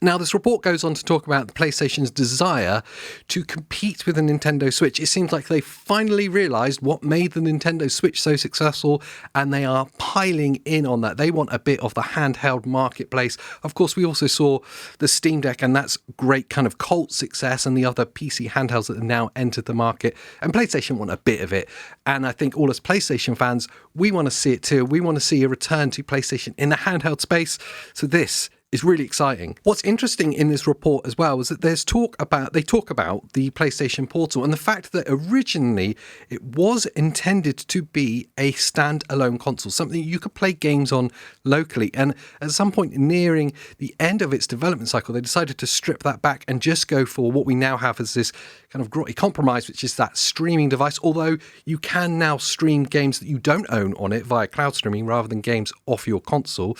Now, this report goes on to talk about the PlayStation's desire to compete with the Nintendo Switch. It seems like they finally realised what made the Nintendo Switch so successful, and they are piling in on that. They want a bit of the handheld marketplace. Of course, we also saw the Steam Deck, and that's great kind of cult success, and the other PC handhelds that have now entered the market. And PlayStation want a bit of it. And I think all as PlayStation fans, we want to see it too. We want to see a return to PlayStation in the handheld space. So this is really exciting. What's interesting in this report as well is that they talk about the PlayStation Portal and the fact that originally it was intended to be a standalone console, something you could play games on locally. And at some point nearing the end of its development cycle, they decided to strip that back and just go for what we now have as this kind of grotty compromise, which is that streaming device. Although you can now stream games that you don't own on it via cloud streaming rather than games off your console.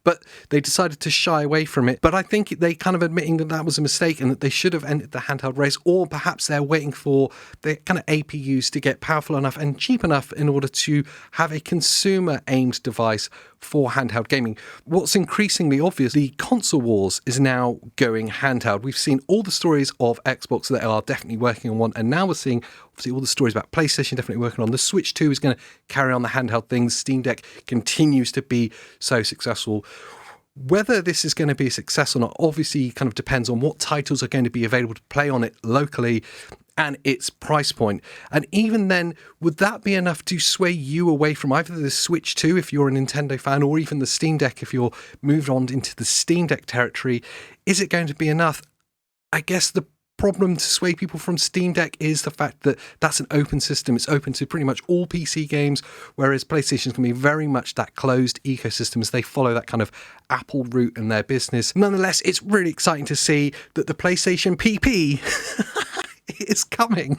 But they decided to shy away from it. But I think they kind of admitting that that was a mistake and that they should have entered the handheld race, or perhaps they're waiting for the kind of APUs to get powerful enough and cheap enough in order to have a consumer-aimed device for handheld gaming. What's increasingly obvious, the console wars is now going handheld. We've seen all the stories of Xbox that are definitely working on one, and now we're seeing obviously all the stories about PlayStation definitely working on. The Switch 2 is going to carry on the handheld things. Steam Deck continues to be so successful. Whether this is going to be a success or not obviously kind of depends on what titles are going to be available to play on it locally and its price point. And even then, would that be enough to sway you away from either the Switch 2 if you're a Nintendo fan, or even the Steam Deck if you're moved on into the Steam Deck territory? Is it going to be enough? I guess the problem to sway people from Steam Deck is the fact that that's an open system. It's open to pretty much all PC games, whereas PlayStation's going to be very much that closed ecosystem as they follow that kind of Apple route in their business. Nonetheless, it's really exciting to see that the PlayStation PP is coming.